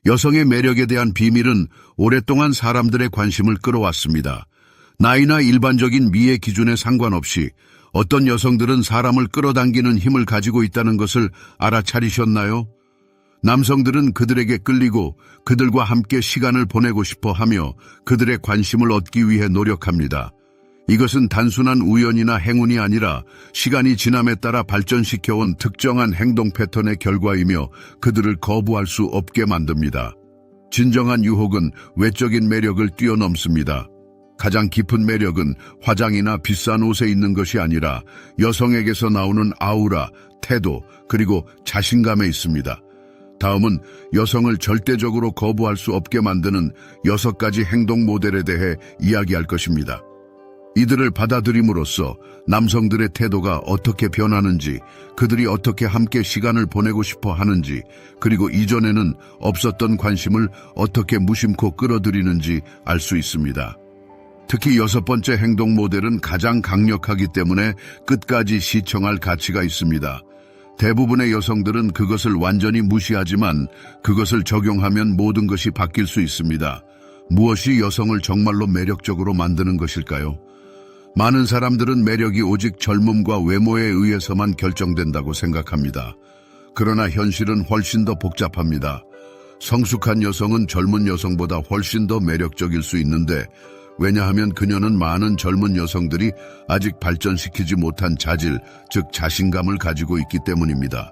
여성의 매력에 대한 비밀은 오랫동안 사람들의 관심을 끌어왔습니다. 나이나 일반적인 미의 기준에 상관없이 어떤 여성들은 사람을 끌어당기는 힘을 가지고 있다는 것을 알아차리셨나요? 남성들은 그들에게 끌리고 그들과 함께 시간을 보내고 싶어 하며 그들의 관심을 얻기 위해 노력합니다. 이것은 단순한 우연이나 행운이 아니라 시간이 지남에 따라 발전시켜온 특정한 행동 패턴의 결과이며 그들을 거부할 수 없게 만듭니다. 진정한 유혹은 외적인 매력을 뛰어넘습니다. 가장 깊은 매력은 화장이나 비싼 옷에 있는 것이 아니라 여성에게서 나오는 아우라, 태도, 그리고 자신감에 있습니다. 다음은 여성을 절대적으로 거부할 수 없게 만드는 6가지 행동 모델에 대해 이야기할 것입니다. 이들을 받아들임으로써 남성들의 태도가 어떻게 변하는지, 그들이 어떻게 함께 시간을 보내고 싶어 하는지, 그리고 이전에는 없었던 관심을 어떻게 무심코 끌어들이는지 알 수 있습니다. 특히 6번째 행동 모델은 가장 강력하기 때문에 끝까지 시청할 가치가 있습니다. 대부분의 여성들은 그것을 완전히 무시하지만 그것을 적용하면 모든 것이 바뀔 수 있습니다. 무엇이 여성을 정말로 매력적으로 만드는 것일까요? 많은 사람들은 매력이 오직 젊음과 외모에 의해서만 결정된다고 생각합니다. 그러나 현실은 훨씬 더 복잡합니다. 성숙한 여성은 젊은 여성보다 훨씬 더 매력적일 수 있는데, 왜냐하면 그녀는 많은 젊은 여성들이 아직 발전시키지 못한 자질, 즉 자신감을 가지고 있기 때문입니다.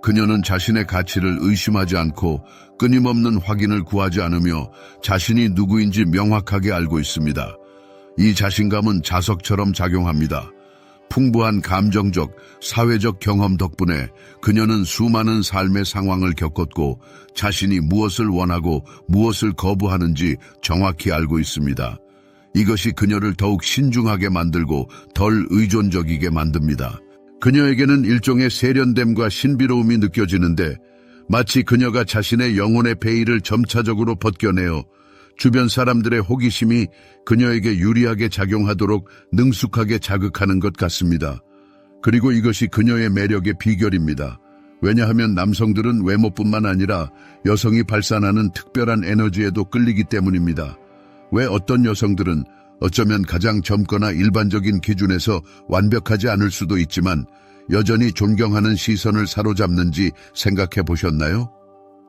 그녀는 자신의 가치를 의심하지 않고 끊임없는 확인을 구하지 않으며 자신이 누구인지 명확하게 알고 있습니다. 이 자신감은 자석처럼 작용합니다. 풍부한 감정적, 사회적 경험 덕분에 그녀는 수많은 삶의 상황을 겪었고 자신이 무엇을 원하고 무엇을 거부하는지 정확히 알고 있습니다. 이것이 그녀를 더욱 신중하게 만들고 덜 의존적이게 만듭니다. 그녀에게는 일종의 세련됨과 신비로움이 느껴지는데 마치 그녀가 자신의 영혼의 베일을 점차적으로 벗겨내어 주변 사람들의 호기심이 그녀에게 유리하게 작용하도록 능숙하게 자극하는 것 같습니다. 그리고 이것이 그녀의 매력의 비결입니다. 왜냐하면 남성들은 외모뿐만 아니라 여성이 발산하는 특별한 에너지에도 끌리기 때문입니다. 왜 어떤 여성들은 어쩌면 가장 젊거나 일반적인 기준에서 완벽하지 않을 수도 있지만 여전히 존경하는 시선을 사로잡는지 생각해 보셨나요?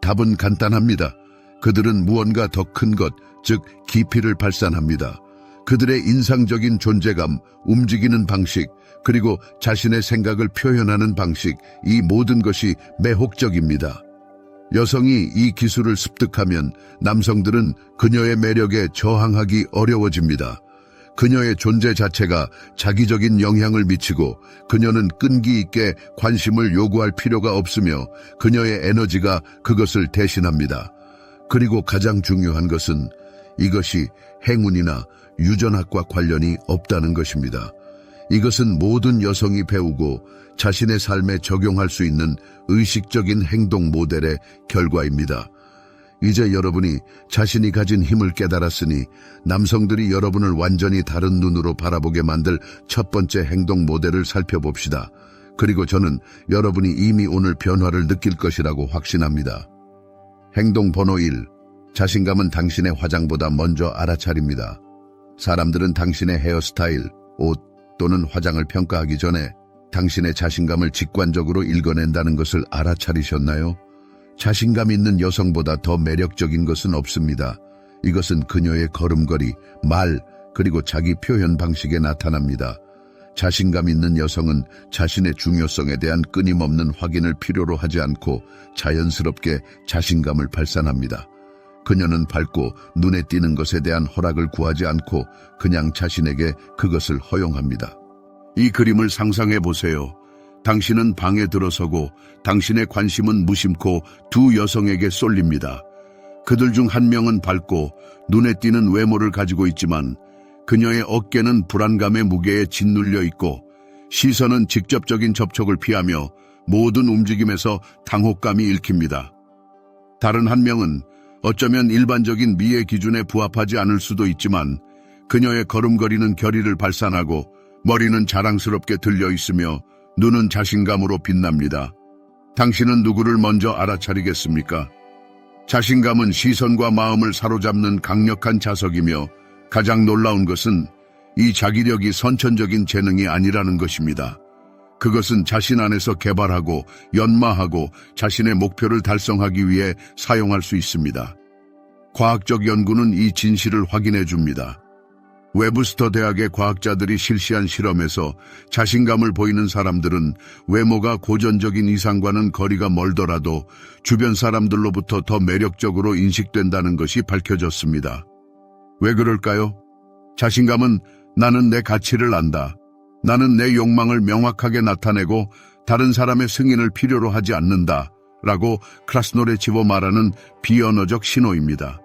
답은 간단합니다. 그들은 무언가 더 큰 것, 즉 깊이를 발산합니다. 그들의 인상적인 존재감, 움직이는 방식, 그리고 자신의 생각을 표현하는 방식, 이 모든 것이 매혹적입니다. 여성이 이 기술을 습득하면 남성들은 그녀의 매력에 저항하기 어려워집니다. 그녀의 존재 자체가 자기적인 영향을 미치고 그녀는 끈기 있게 관심을 요구할 필요가 없으며 그녀의 에너지가 그것을 대신합니다. 그리고 가장 중요한 것은 이것이 행운이나 유전학과 관련이 없다는 것입니다. 이것은 모든 여성이 배우고 자신의 삶에 적용할 수 있는 의식적인 행동 모델의 결과입니다. 이제 여러분이 자신이 가진 힘을 깨달았으니 남성들이 여러분을 완전히 다른 눈으로 바라보게 만들 첫 번째 행동 모델을 살펴봅시다. 그리고 저는 여러분이 이미 오늘 변화를 느낄 것이라고 확신합니다. 행동 번호 1. 자신감은 당신의 화장보다 먼저 알아차립니다. 사람들은 당신의 헤어스타일, 옷 또는 화장을 평가하기 전에 당신의 자신감을 직관적으로 읽어낸다는 것을 알아차리셨나요? 자신감 있는 여성보다 더 매력적인 것은 없습니다. 이것은 그녀의 걸음걸이, 말, 그리고 자기 표현 방식에 나타납니다. 자신감 있는 여성은 자신의 중요성에 대한 끊임없는 확인을 필요로 하지 않고 자연스럽게 자신감을 발산합니다. 그녀는 밝고 눈에 띄는 것에 대한 허락을 구하지 않고 그냥 자신에게 그것을 허용합니다. 이 그림을 상상해 보세요. 당신은 방에 들어서고 당신의 관심은 무심코 두 여성에게 쏠립니다. 그들 중 한 명은 밝고 눈에 띄는 외모를 가지고 있지만 그녀의 어깨는 불안감의 무게에 짓눌려 있고 시선은 직접적인 접촉을 피하며 모든 움직임에서 당혹감이 읽힙니다. 다른 한 명은 어쩌면 일반적인 미의 기준에 부합하지 않을 수도 있지만 그녀의 걸음걸이는 결의를 발산하고 머리는 자랑스럽게 들려 있으며 눈은 자신감으로 빛납니다. 당신은 누구를 먼저 알아차리겠습니까? 자신감은 시선과 마음을 사로잡는 강력한 자석이며 가장 놀라운 것은 이 자기력이 선천적인 재능이 아니라는 것입니다. 그것은 자신 안에서 개발하고 연마하고 자신의 목표를 달성하기 위해 사용할 수 있습니다. 과학적 연구는 이 진실을 확인해 줍니다. 웨브스터 대학의 과학자들이 실시한 실험에서 자신감을 보이는 사람들은 외모가 고전적인 이상과는 거리가 멀더라도 주변 사람들로부터 더 매력적으로 인식된다는 것이 밝혀졌습니다. 왜 그럴까요? 자신감은 나는 내 가치를 안다. 나는 내 욕망을 명확하게 나타내고 다른 사람의 승인을 필요로 하지 않는다. 라고 크라스노레치보 말하는 비언어적 신호입니다.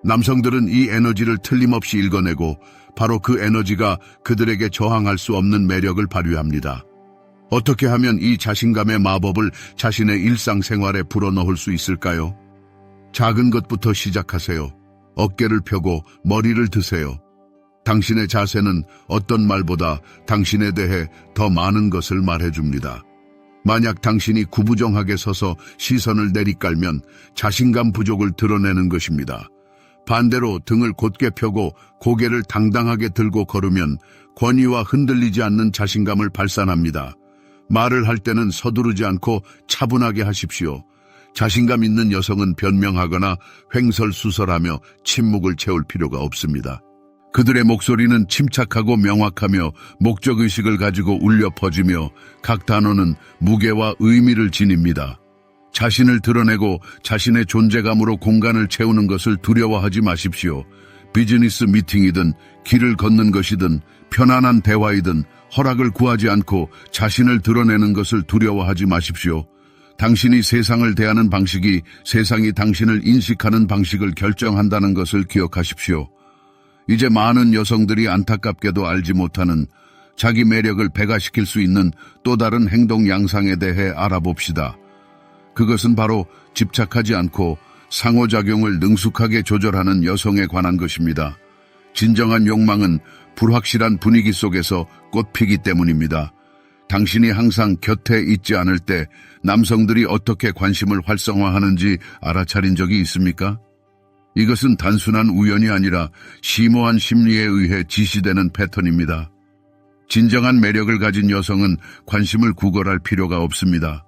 남성들은 이 에너지를 틀림없이 읽어내고 바로 그 에너지가 그들에게 저항할 수 없는 매력을 발휘합니다. 어떻게 하면 이 자신감의 마법을 자신의 일상생활에 불어넣을 수 있을까요? 작은 것부터 시작하세요. 어깨를 펴고 머리를 드세요. 당신의 자세는 어떤 말보다 당신에 대해 더 많은 것을 말해줍니다. 만약 당신이 구부정하게 서서 시선을 내리깔면 자신감 부족을 드러내는 것입니다. 반대로 등을 곧게 펴고 고개를 당당하게 들고 걸으면 권위와 흔들리지 않는 자신감을 발산합니다. 말을 할 때는 서두르지 않고 차분하게 하십시오. 자신감 있는 여성은 변명하거나 횡설수설하며 침묵을 채울 필요가 없습니다. 그들의 목소리는 침착하고 명확하며 목적의식을 가지고 울려 퍼지며 각 단어는 무게와 의미를 지닙니다. 자신을 드러내고 자신의 존재감으로 공간을 채우는 것을 두려워하지 마십시오. 비즈니스 미팅이든 길을 걷는 것이든 편안한 대화이든 허락을 구하지 않고 자신을 드러내는 것을 두려워하지 마십시오. 당신이 세상을 대하는 방식이 세상이 당신을 인식하는 방식을 결정한다는 것을 기억하십시오. 이제 많은 여성들이 안타깝게도 알지 못하는 자기 매력을 배가시킬 수 있는 또 다른 행동 양상에 대해 알아봅시다. 그것은 바로 집착하지 않고 상호작용을 능숙하게 조절하는 여성에 관한 것입니다. 진정한 욕망은 불확실한 분위기 속에서 꽃피기 때문입니다. 당신이 항상 곁에 있지 않을 때 남성들이 어떻게 관심을 활성화하는지 알아차린 적이 있습니까? 이것은 단순한 우연이 아니라 심오한 심리에 의해 지시되는 패턴입니다. 진정한 매력을 가진 여성은 관심을 구걸할 필요가 없습니다.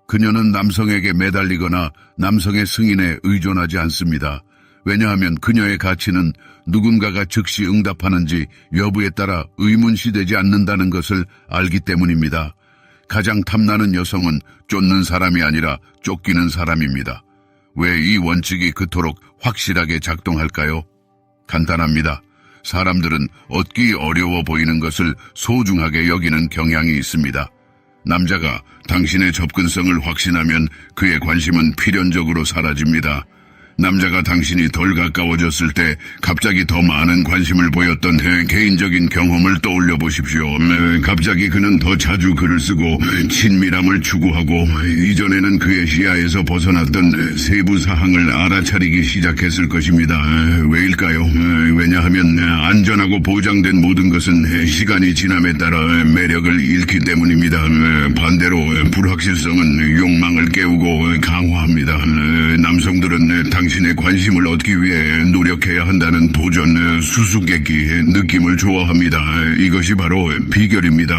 그녀는 남성에게 매달리거나 남성의 승인에 의존하지 않습니다. 왜냐하면 그녀의 가치는 누군가가 즉시 응답하는지 여부에 따라 의문시되지 않는다는 것을 알기 때문입니다. 가장 탐나는 여성은 쫓는 사람이 아니라 쫓기는 사람입니다. 왜 이 원칙이 그토록 확실하게 작동할까요? 간단합니다. 사람들은 얻기 어려워 보이는 것을 소중하게 여기는 경향이 있습니다. 남자가 당신의 접근성을 확신하면 그의 관심은 필연적으로 사라집니다. 남자가 당신이 덜 가까워졌을 때 갑자기 더 많은 관심을 보였던 개인적인 경험을 떠올려 보십시오. 갑자기 그는 더 자주 글을 쓰고 친밀함을 추구하고 이전에는 그의 시야에서 벗어났던 세부 사항을 알아차리기 시작했을 것입니다. 왜일까요? 왜냐하면 안전하고 보장된 모든 것은 시간이 지남에 따라 매력을 잃기 때문입니다. 반대로 불확실성은 욕망을 깨우고 강화합니다. 남성들은 당신의 관심을 얻기 위해 노력해야 한다는 도전, 수수께끼 느낌을 좋아합니다. 이것이 바로 비결입니다.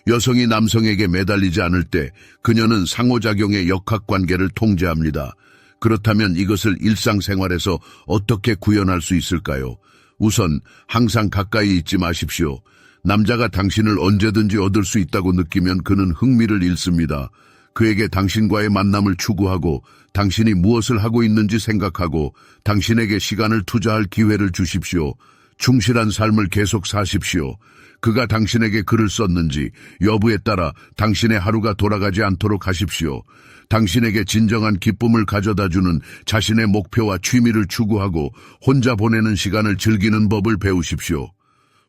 여성이 남성에게 매달리지 않을 때 그녀는 상호작용의 역학관계를 통제합니다. 그렇다면 이것을 일상생활에서 어떻게 구현할 수 있을까요? 우선 항상 가까이 있지 마십시오. 남자가 당신을 언제든지 얻을 수 있다고 느끼면 그는 흥미를 잃습니다. 그에게 당신과의 만남을 추구하고 당신이 무엇을 하고 있는지 생각하고 당신에게 시간을 투자할 기회를 주십시오. 충실한 삶을 계속 사십시오. 그가 당신에게 글을 썼는지 여부에 따라 당신의 하루가 돌아가지 않도록 하십시오. 당신에게 진정한 기쁨을 가져다주는 자신의 목표와 취미를 추구하고 혼자 보내는 시간을 즐기는 법을 배우십시오.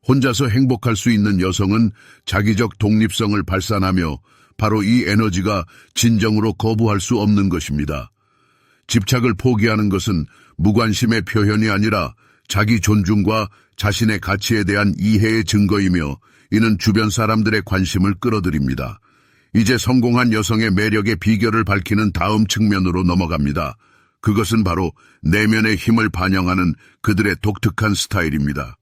혼자서 행복할 수 있는 여성은 자기적 독립성을 발산하며 바로 이 에너지가 진정으로 거부할 수 없는 것입니다. 집착을 포기하는 것은 무관심의 표현이 아니라 자기 존중과 자신의 가치에 대한 이해의 증거이며 이는 주변 사람들의 관심을 끌어들입니다. 이제 성공한 여성의 매력의 비결을 밝히는 다음 측면으로 넘어갑니다. 그것은 바로 내면의 힘을 반영하는 그들의 독특한 스타일입니다.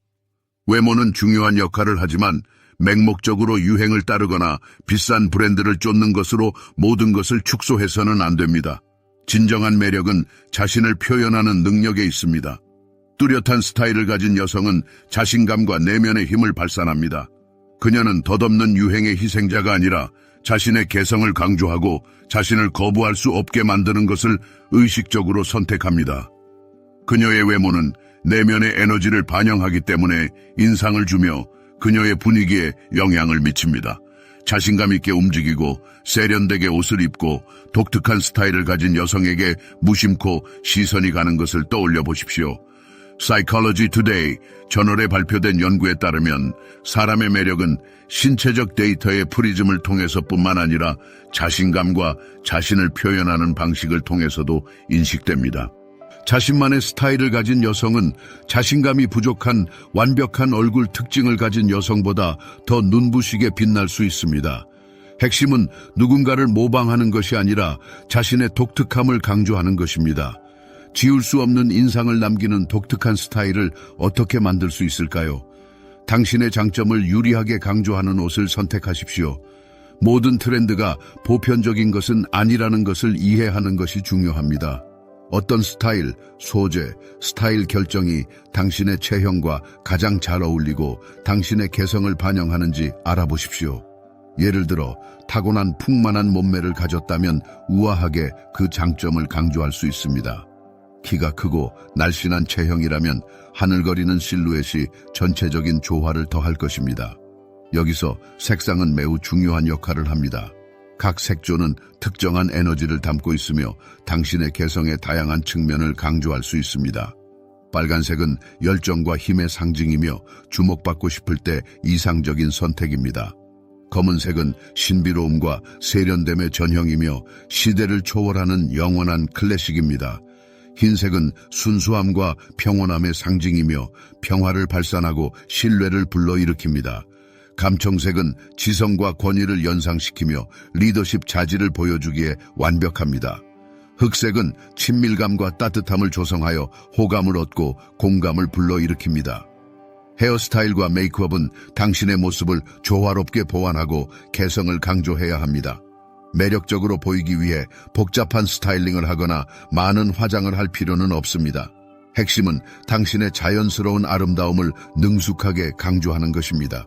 외모는 중요한 역할을 하지만 맹목적으로 유행을 따르거나 비싼 브랜드를 쫓는 것으로 모든 것을 축소해서는 안 됩니다. 진정한 매력은 자신을 표현하는 능력에 있습니다. 뚜렷한 스타일을 가진 여성은 자신감과 내면의 힘을 발산합니다. 그녀는 덧없는 유행의 희생자가 아니라 자신의 개성을 강조하고 자신을 거부할 수 없게 만드는 것을 의식적으로 선택합니다. 그녀의 외모는 내면의 에너지를 반영하기 때문에 인상을 주며 그녀의 분위기에 영향을 미칩니다. 자신감 있게 움직이고 세련되게 옷을 입고 독특한 스타일을 가진 여성에게 무심코 시선이 가는 것을 떠올려 보십시오. Psychology Today 저널에 발표된 연구에 따르면 사람의 매력은 신체적 데이터의 프리즘을 통해서뿐만 아니라 자신감과 자신을 표현하는 방식을 통해서도 인식됩니다. 자신만의 스타일을 가진 여성은 자신감이 부족한 완벽한 얼굴 특징을 가진 여성보다 더 눈부시게 빛날 수 있습니다. 핵심은 누군가를 모방하는 것이 아니라 자신의 독특함을 강조하는 것입니다. 지울 수 없는 인상을 남기는 독특한 스타일을 어떻게 만들 수 있을까요? 당신의 장점을 유리하게 강조하는 옷을 선택하십시오. 모든 트렌드가 보편적인 것은 아니라는 것을 이해하는 것이 중요합니다. 어떤 스타일, 소재, 스타일 결정이 당신의 체형과 가장 잘 어울리고 당신의 개성을 반영하는지 알아보십시오. 예를 들어 타고난 풍만한 몸매를 가졌다면 우아하게 그 장점을 강조할 수 있습니다. 키가 크고 날씬한 체형이라면 하늘거리는 실루엣이 전체적인 조화를 더할 것입니다. 여기서 색상은 매우 중요한 역할을 합니다. 각 색조는 특정한 에너지를 담고 있으며 당신의 개성의 다양한 측면을 강조할 수 있습니다. 빨간색은 열정과 힘의 상징이며 주목받고 싶을 때 이상적인 선택입니다. 검은색은 신비로움과 세련됨의 전형이며 시대를 초월하는 영원한 클래식입니다. 흰색은 순수함과 평온함의 상징이며 평화를 발산하고 신뢰를 불러일으킵니다. 감청색은 지성과 권위를 연상시키며 리더십 자질을 보여주기에 완벽합니다. 흑색은 친밀감과 따뜻함을 조성하여 호감을 얻고 공감을 불러일으킵니다. 헤어스타일과 메이크업은 당신의 모습을 조화롭게 보완하고 개성을 강조해야 합니다. 매력적으로 보이기 위해 복잡한 스타일링을 하거나 많은 화장을 할 필요는 없습니다. 핵심은 당신의 자연스러운 아름다움을 능숙하게 강조하는 것입니다.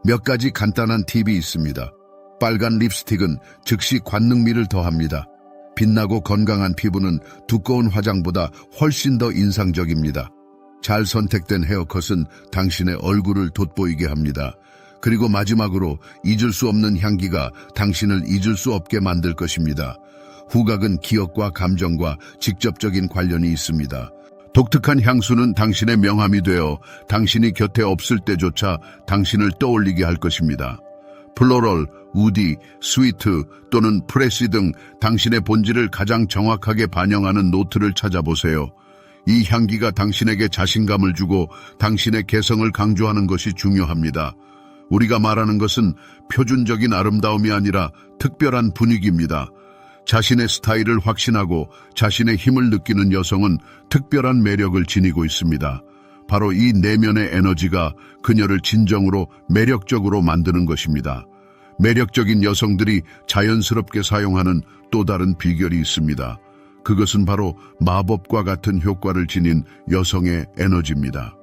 몇 가지 간단한 팁이 있습니다. 빨간 립스틱은 즉시 관능미를 더합니다. 빛나고 건강한 피부는 두꺼운 화장보다 훨씬 더 인상적입니다. 잘 선택된 헤어컷은 당신의 얼굴을 돋보이게 합니다. 그리고 마지막으로 잊을 수 없는 향기가 당신을 잊을 수 없게 만들 것입니다. 후각은 기억과 감정과 직접적인 관련이 있습니다. 독특한 향수는 당신의 명함이 되어 당신이 곁에 없을 때조차 당신을 떠올리게 할 것입니다. 플로럴, 우디, 스위트 또는 프레시 등 당신의 본질을 가장 정확하게 반영하는 노트를 찾아보세요. 이 향기가 당신에게 자신감을 주고 당신의 개성을 강조하는 것이 중요합니다. 우리가 말하는 것은 표준적인 아름다움이 아니라 특별한 분위기입니다. 자신의 스타일을 확신하고 자신의 힘을 느끼는 여성은 특별한 매력을 지니고 있습니다. 바로 이 내면의 에너지가 그녀를 진정으로 매력적으로 만드는 것입니다. 매력적인 여성들이 자연스럽게 사용하는 또 다른 비결이 있습니다. 그것은 바로 마법과 같은 효과를 지닌 여성의 에너지입니다.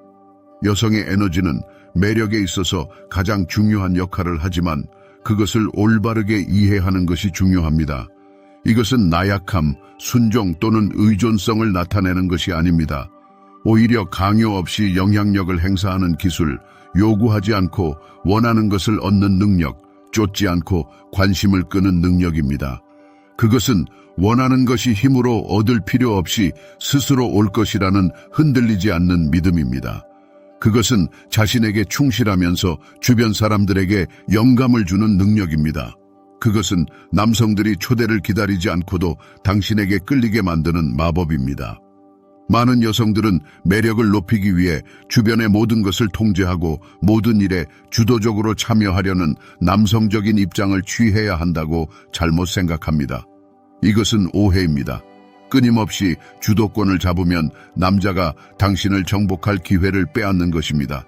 여성의 에너지는 매력에 있어서 가장 중요한 역할을 하지만 그것을 올바르게 이해하는 것이 중요합니다. 이것은 나약함, 순종 또는 의존성을 나타내는 것이 아닙니다. 오히려 강요 없이 영향력을 행사하는 기술, 요구하지 않고 원하는 것을 얻는 능력, 쫓지 않고 관심을 끄는 능력입니다. 그것은 원하는 것이 힘으로 얻을 필요 없이 스스로 올 것이라는 흔들리지 않는 믿음입니다. 그것은 자신에게 충실하면서 주변 사람들에게 영감을 주는 능력입니다. 그것은 남성들이 초대를 기다리지 않고도 당신에게 끌리게 만드는 마법입니다. 많은 여성들은 매력을 높이기 위해 주변의 모든 것을 통제하고 모든 일에 주도적으로 참여하려는 남성적인 입장을 취해야 한다고 잘못 생각합니다. 이것은 오해입니다. 끊임없이 주도권을 잡으면 남자가 당신을 정복할 기회를 빼앗는 것입니다.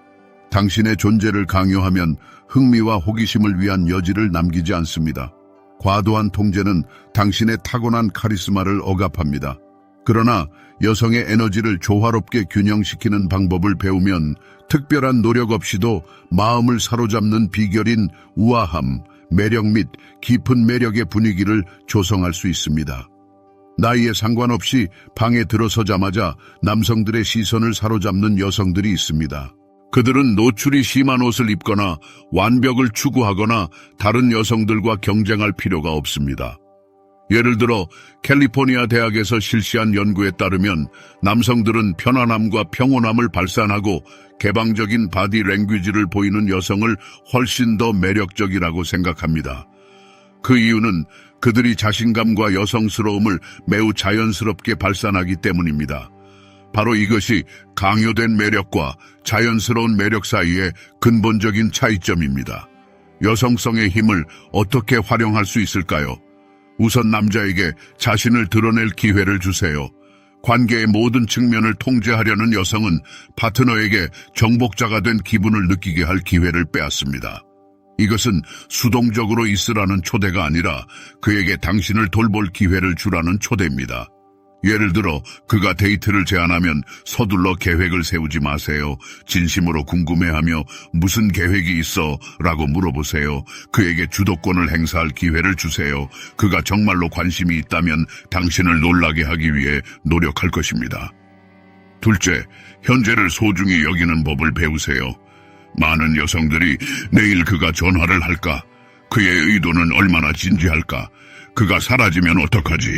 당신의 존재를 강요하면 흥미와 호기심을 위한 여지를 남기지 않습니다. 과도한 통제는 당신의 타고난 카리스마를 억압합니다. 그러나 여성의 에너지를 조화롭게 균형시키는 방법을 배우면 특별한 노력 없이도 마음을 사로잡는 비결인 우아함, 매력 및 깊은 매력의 분위기를 조성할 수 있습니다. 나이에 상관없이 방에 들어서자마자 남성들의 시선을 사로잡는 여성들이 있습니다. 그들은 노출이 심한 옷을 입거나 완벽을 추구하거나 다른 여성들과 경쟁할 필요가 없습니다. 예를 들어 캘리포니아 대학에서 실시한 연구에 따르면 남성들은 편안함과 평온함을 발산하고 개방적인 바디 랭귀지를 보이는 여성을 훨씬 더 매력적이라고 생각합니다. 그 이유는 그들이 자신감과 여성스러움을 매우 자연스럽게 발산하기 때문입니다. 바로 이것이 강요된 매력과 자연스러운 매력 사이의 근본적인 차이점입니다. 여성성의 힘을 어떻게 활용할 수 있을까요? 우선 남자에게 자신을 드러낼 기회를 주세요. 관계의 모든 측면을 통제하려는 여성은 파트너에게 정복자가 된 기분을 느끼게 할 기회를 빼앗습니다. 이것은 수동적으로 있으라는 초대가 아니라 그에게 당신을 돌볼 기회를 주라는 초대입니다. 예를 들어 그가 데이트를 제안하면 서둘러 계획을 세우지 마세요. 진심으로 궁금해하며 무슨 계획이 있어? 라고 물어보세요. 그에게 주도권을 행사할 기회를 주세요. 그가 정말로 관심이 있다면 당신을 놀라게 하기 위해 노력할 것입니다. 둘째, 현재를 소중히 여기는 법을 배우세요. 많은 여성들이 내일 그가 전화를 할까? 그의 의도는 얼마나 진지할까? 그가 사라지면 어떡하지?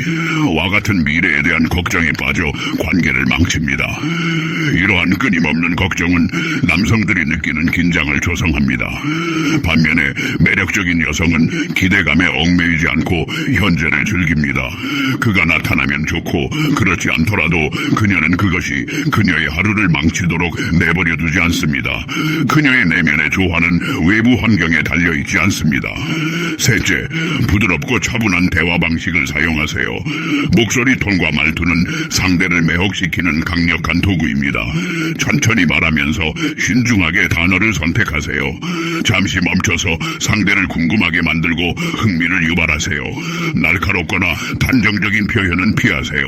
와 같은 미래에 대한 걱정에 빠져 관계를 망칩니다. 이러한 끊임없는 걱정은 남성들이 느끼는 긴장을 조성합니다. 반면에 매력적인 여성은 기대감에 얽매이지 않고 현재를 즐깁니다. 그가 나타나면 좋고 그렇지 않더라도 그녀는 그것이 그녀의 하루를 망치도록 내버려두지 않습니다. 그녀의 내면의 조화는 외부 환경에 달려있지 않습니다. 셋째, 부드럽고 차분한 대화 방식을 사용하세요. 목소리 톤과 말투는 상대를 매혹시키는 강력한 도구입니다. 천천히 말하면서 신중하게 단어를 선택하세요. 잠시 멈춰서 상대를 궁금하게 만들고 흥미를 유발하세요. 날카롭거나 단정적인 표현은 피하세요.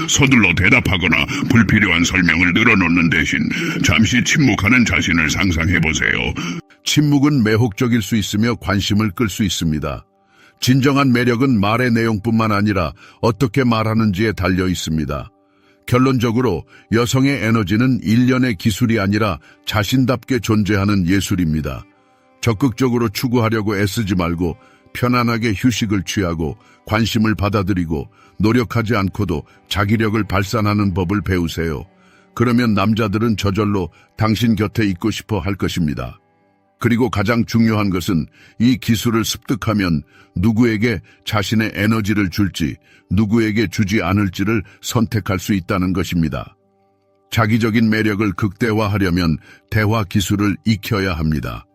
서둘러 대답하거나 불필요한 설명을 늘어놓는 대신 잠시 침묵하는 자신을 상상해보세요. 침묵은 매혹적일 수 있으며 관심을 끌 수 있습니다. 진정한 매력은 말의 내용뿐만 아니라 어떻게 말하는지에 달려 있습니다. 결론적으로 여성의 에너지는 일련의 기술이 아니라 자신답게 존재하는 예술입니다. 적극적으로 추구하려고 애쓰지 말고 편안하게 휴식을 취하고 관심을 받아들이고 노력하지 않고도 자기력을 발산하는 법을 배우세요. 그러면 남자들은 저절로 당신 곁에 있고 싶어 할 것입니다. 그리고 가장 중요한 것은 이 기술을 습득하면 누구에게 자신의 에너지를 줄지 누구에게 주지 않을지를 선택할 수 있다는 것입니다. 자기적인 매력을 극대화하려면 대화 기술을 익혀야 합니다.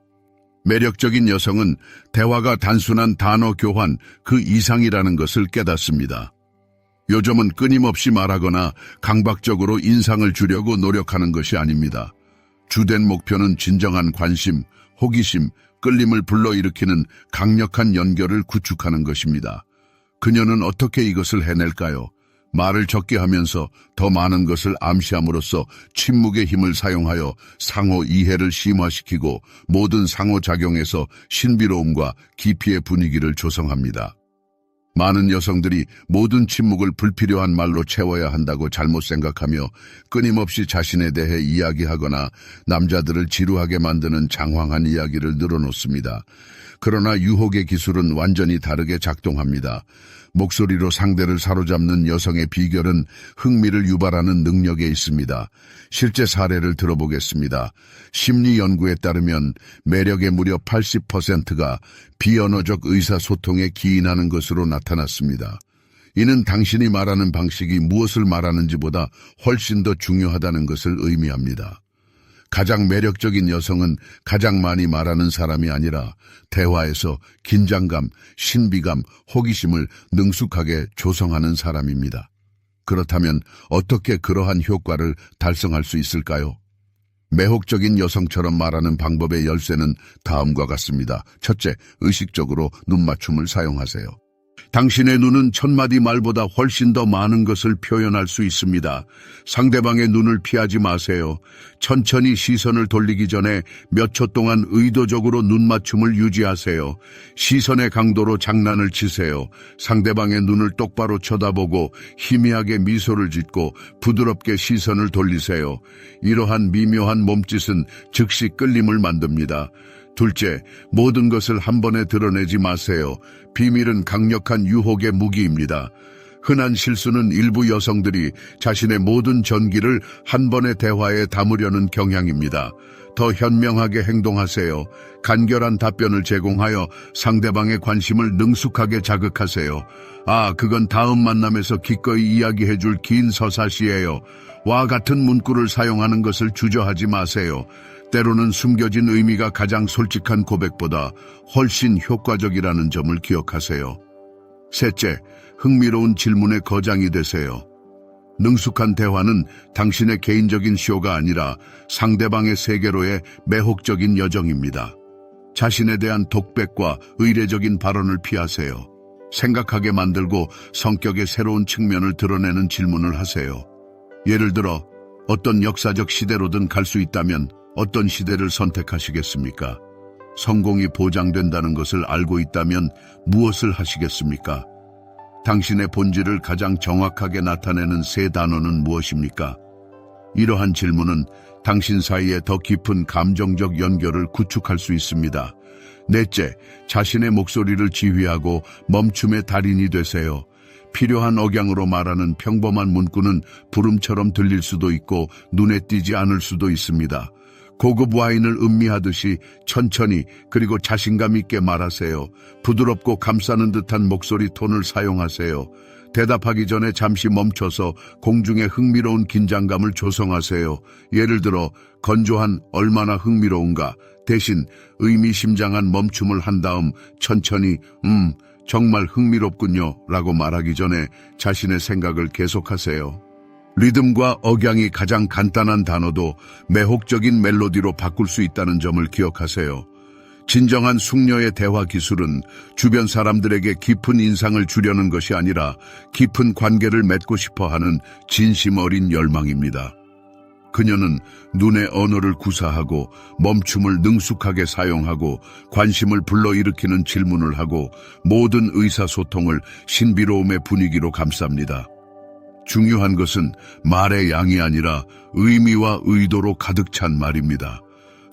매력적인 여성은 대화가 단순한 단어 교환 그 이상이라는 것을 깨닫습니다. 요즘은 끊임없이 말하거나 강박적으로 인상을 주려고 노력하는 것이 아닙니다. 주된 목표는 진정한 관심, 호기심, 끌림을 불러일으키는 강력한 연결을 구축하는 것입니다. 그녀는 어떻게 이것을 해낼까요? 말을 적게 하면서 더 많은 것을 암시함으로써 침묵의 힘을 사용하여 상호 이해를 심화시키고 모든 상호작용에서 신비로움과 깊이의 분위기를 조성합니다. 많은 여성들이 모든 침묵을 불필요한 말로 채워야 한다고 잘못 생각하며 끊임없이 자신에 대해 이야기하거나 남자들을 지루하게 만드는 장황한 이야기를 늘어놓습니다. 그러나 유혹의 기술은 완전히 다르게 작동합니다. 목소리로 상대를 사로잡는 여성의 비결은 흥미를 유발하는 능력에 있습니다. 실제 사례를 들어보겠습니다. 심리 연구에 따르면 매력의 무려 80%가 비언어적 의사소통에 기인하는 것으로 나타났습니다. 이는 당신이 말하는 방식이 무엇을 말하는지보다 훨씬 더 중요하다는 것을 의미합니다. 가장 매력적인 여성은 가장 많이 말하는 사람이 아니라 대화에서 긴장감, 신비감, 호기심을 능숙하게 조성하는 사람입니다. 그렇다면 어떻게 그러한 효과를 달성할 수 있을까요? 매혹적인 여성처럼 말하는 방법의 열쇠는 다음과 같습니다. 첫째, 의식적으로 눈맞춤을 사용하세요. 당신의 눈은 천마디 말보다 훨씬 더 많은 것을 표현할 수 있습니다. 상대방의 눈을 피하지 마세요. 천천히 시선을 돌리기 전에 몇 초 동안 의도적으로 눈맞춤을 유지하세요. 시선의 강도로 장난을 치세요. 상대방의 눈을 똑바로 쳐다보고 희미하게 미소를 짓고 부드럽게 시선을 돌리세요. 이러한 미묘한 몸짓은 즉시 끌림을 만듭니다. 둘째, 모든 것을 한 번에 드러내지 마세요. 비밀은 강력한 유혹의 무기입니다. 흔한 실수는 일부 여성들이 자신의 모든 전기를 한 번의 대화에 담으려는 경향입니다. 더 현명하게 행동하세요. 간결한 답변을 제공하여 상대방의 관심을 능숙하게 자극하세요. 그건 다음 만남에서 기꺼이 이야기해줄 긴 서사시예요. 와 같은 문구를 사용하는 것을 주저하지 마세요. 때로는 숨겨진 의미가 가장 솔직한 고백보다 훨씬 효과적이라는 점을 기억하세요. 셋째, 흥미로운 질문의 거장이 되세요. 능숙한 대화는 당신의 개인적인 쇼가 아니라 상대방의 세계로의 매혹적인 여정입니다. 자신에 대한 독백과 의례적인 발언을 피하세요. 생각하게 만들고 성격의 새로운 측면을 드러내는 질문을 하세요. 예를 들어, 어떤 역사적 시대로든 갈 수 있다면 어떤 시대를 선택하시겠습니까? 성공이 보장된다는 것을 알고 있다면 무엇을 하시겠습니까? 당신의 본질을 가장 정확하게 나타내는 세 단어는 무엇입니까? 이러한 질문은 당신 사이에 더 깊은 감정적 연결을 구축할 수 있습니다. 넷째, 자신의 목소리를 지휘하고 멈춤의 달인이 되세요. 필요한 억양으로 말하는 평범한 문구는 부름처럼 들릴 수도 있고 눈에 띄지 않을 수도 있습니다. 고급 와인을 음미하듯이 천천히 그리고 자신감 있게 말하세요. 부드럽고 감싸는 듯한 목소리 톤을 사용하세요. 대답하기 전에 잠시 멈춰서 공중에 흥미로운 긴장감을 조성하세요. 예를 들어, 건조한 얼마나 흥미로운가 대신 의미심장한 멈춤을 한 다음 천천히 정말 흥미롭군요 라고 말하기 전에 자신의 생각을 계속하세요. 리듬과 억양이 가장 간단한 단어도 매혹적인 멜로디로 바꿀 수 있다는 점을 기억하세요. 진정한 숙녀의 대화 기술은 주변 사람들에게 깊은 인상을 주려는 것이 아니라 깊은 관계를 맺고 싶어하는 진심 어린 열망입니다. 그녀는 눈의 언어를 구사하고 멈춤을 능숙하게 사용하고 관심을 불러일으키는 질문을 하고 모든 의사소통을 신비로움의 분위기로 감쌉니다. 중요한 것은 말의 양이 아니라 의미와 의도로 가득 찬 말입니다.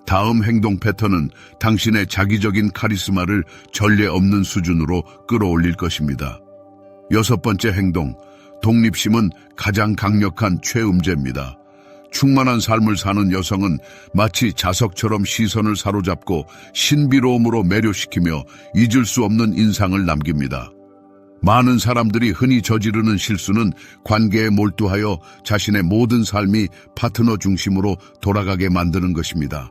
다음 행동 패턴은 당신의 자기적인 카리스마를 전례 없는 수준으로 끌어올릴 것입니다. 여섯 번째 행동, 독립심은 가장 강력한 최음제입니다. 충만한 삶을 사는 여성은 마치 자석처럼 시선을 사로잡고 신비로움으로 매료시키며 잊을 수 없는 인상을 남깁니다. 많은 사람들이 흔히 저지르는 실수는 관계에 몰두하여 자신의 모든 삶이 파트너 중심으로 돌아가게 만드는 것입니다.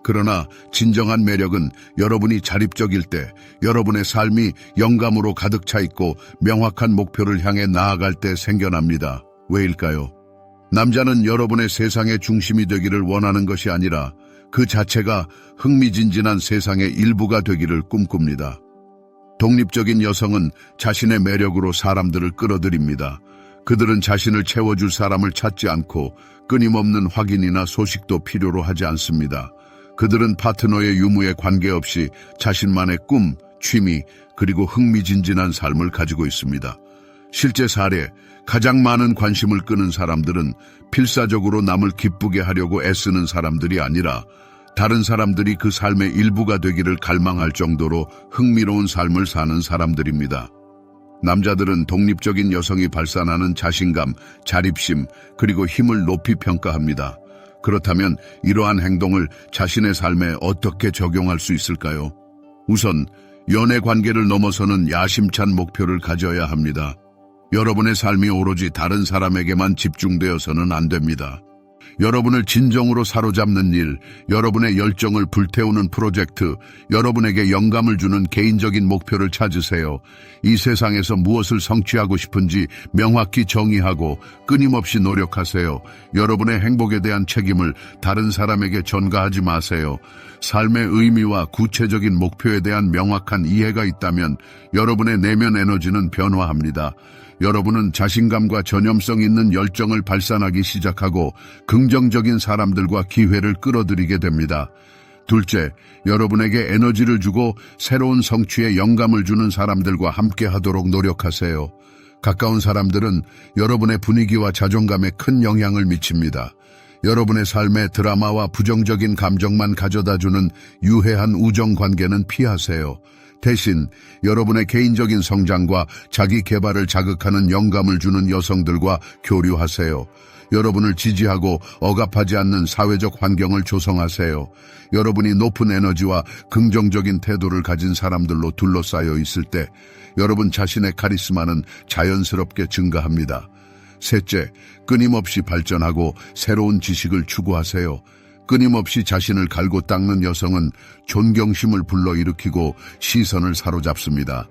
그러나 진정한 매력은 여러분이 자립적일 때, 여러분의 삶이 영감으로 가득 차 있고 명확한 목표를 향해 나아갈 때 생겨납니다. 왜일까요? 남자는 여러분의 세상의 중심이 되기를 원하는 것이 아니라 그 자체가 흥미진진한 세상의 일부가 되기를 꿈꿉니다. 독립적인 여성은 자신의 매력으로 사람들을 끌어들입니다. 그들은 자신을 채워줄 사람을 찾지 않고 끊임없는 확인이나 소식도 필요로 하지 않습니다. 그들은 파트너의 유무에 관계없이 자신만의 꿈, 취미, 그리고 흥미진진한 삶을 가지고 있습니다. 실제 사례, 가장 많은 관심을 끄는 사람들은 필사적으로 남을 기쁘게 하려고 애쓰는 사람들이 아니라 다른 사람들이 그 삶의 일부가 되기를 갈망할 정도로 흥미로운 삶을 사는 사람들입니다. 남자들은 독립적인 여성이 발산하는 자신감, 자립심, 그리고 힘을 높이 평가합니다. 그렇다면 이러한 행동을 자신의 삶에 어떻게 적용할 수 있을까요? 우선 연애 관계를 넘어서는 야심찬 목표를 가져야 합니다. 여러분의 삶이 오로지 다른 사람에게만 집중되어서는 안 됩니다. 여러분을 진정으로 사로잡는 일, 여러분의 열정을 불태우는 프로젝트, 여러분에게 영감을 주는 개인적인 목표를 찾으세요. 이 세상에서 무엇을 성취하고 싶은지 명확히 정의하고 끊임없이 노력하세요. 여러분의 행복에 대한 책임을 다른 사람에게 전가하지 마세요. 삶의 의미와 구체적인 목표에 대한 명확한 이해가 있다면 여러분의 내면 에너지는 변화합니다. 여러분은 자신감과 전염성 있는 열정을 발산하기 시작하고 긍정적인 사람들과 기회를 끌어들이게 됩니다. 둘째, 여러분에게 에너지를 주고 새로운 성취에 영감을 주는 사람들과 함께 하도록 노력하세요. 가까운 사람들은 여러분의 분위기와 자존감에 큰 영향을 미칩니다. 여러분의 삶에 드라마와 부정적인 감정만 가져다주는 유해한 우정 관계는 피하세요. 대신 여러분의 개인적인 성장과 자기 개발을 자극하는 영감을 주는 여성들과 교류하세요. 여러분을 지지하고 억압하지 않는 사회적 환경을 조성하세요. 여러분이 높은 에너지와 긍정적인 태도를 가진 사람들로 둘러싸여 있을 때 여러분 자신의 카리스마는 자연스럽게 증가합니다. 셋째, 끊임없이 발전하고 새로운 지식을 추구하세요. 끊임없이 자신을 갈고 닦는 여성은 존경심을 불러일으키고 시선을 사로잡습니다.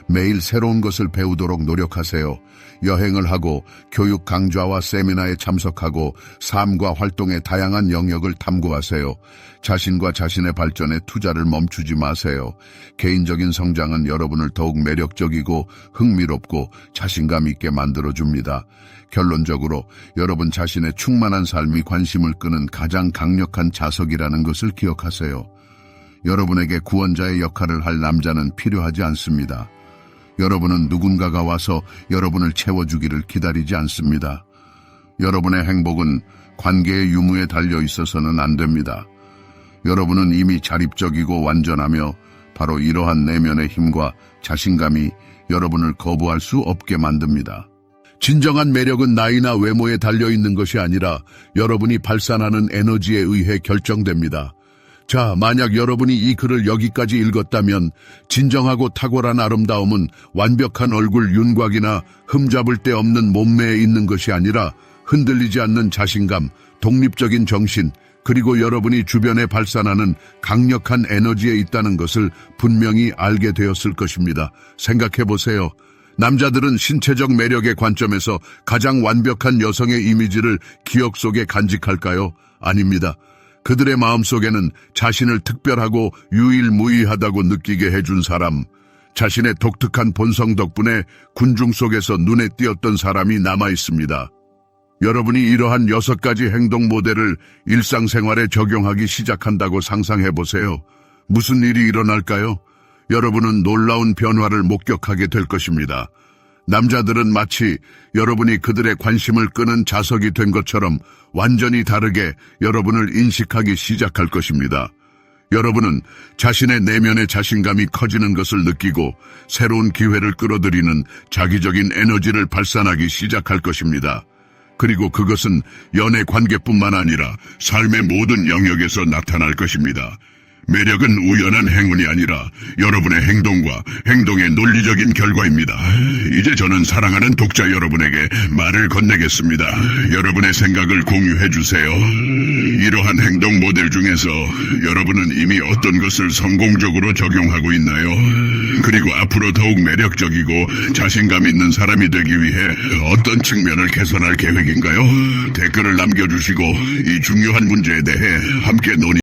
매일 새로운 것을 배우도록 노력하세요. 여행을 하고 교육 강좌와 세미나에 참석하고 삶과 활동의 다양한 영역을 탐구하세요. 자신과 자신의 발전에 투자를 멈추지 마세요. 개인적인 성장은 여러분을 더욱 매력적이고 흥미롭고 자신감 있게 만들어줍니다. 결론적으로 여러분 자신의 충만한 삶이 관심을 끄는 가장 강력한 자석이라는 것을 기억하세요. 여러분에게 구원자의 역할을 할 남자는 필요하지 않습니다. 여러분은 누군가가 와서 여러분을 채워주기를 기다리지 않습니다. 여러분의 행복은 관계의 유무에 달려 있어서는 안 됩니다. 여러분은 이미 자립적이고 완전하며 바로 이러한 내면의 힘과 자신감이 여러분을 거부할 수 없게 만듭니다. 진정한 매력은 나이나 외모에 달려있는 것이 아니라 여러분이 발산하는 에너지에 의해 결정됩니다. 자, 만약 여러분이 이 글을 여기까지 읽었다면 진정하고 탁월한 아름다움은 완벽한 얼굴 윤곽이나 흠잡을 데 없는 몸매에 있는 것이 아니라 흔들리지 않는 자신감, 독립적인 정신, 그리고 여러분이 주변에 발산하는 강력한 에너지에 있다는 것을 분명히 알게 되었을 것입니다. 생각해 보세요. 남자들은 신체적 매력의 관점에서 가장 완벽한 여성의 이미지를 기억 속에 간직할까요? 아닙니다. 그들의 마음속에는 자신을 특별하고 유일무이하다고 느끼게 해준 사람, 자신의 독특한 본성 덕분에 군중 속에서 눈에 띄었던 사람이 남아있습니다. 여러분이 이러한 6가지 행동 모델을 일상생활에 적용하기 시작한다고 상상해보세요. 무슨 일이 일어날까요? 여러분은 놀라운 변화를 목격하게 될 것입니다. 남자들은 마치 여러분이 그들의 관심을 끄는 자석이 된 것처럼 완전히 다르게 여러분을 인식하기 시작할 것입니다. 여러분은 자신의 내면의 자신감이 커지는 것을 느끼고 새로운 기회를 끌어들이는 자기적인 에너지를 발산하기 시작할 것입니다. 그리고 그것은 연애 관계뿐만 아니라 삶의 모든 영역에서 나타날 것입니다. 매력은 우연한 행운이 아니라 여러분의 행동과 행동의 논리적인 결과입니다. 이제 저는 사랑하는 독자 여러분에게 말을 건네겠습니다. 여러분의 생각을 공유해 주세요. 이러한 행동 모델 중에서 여러분은 이미 어떤 것을 성공적으로 적용하고 있나요? 그리고 앞으로 더욱 매력적이고 자신감 있는 사람이 되기 위해 어떤 측면을 개선할 계획인가요? 댓글을 남겨주시고 이 중요한 문제에 대해 함께 논의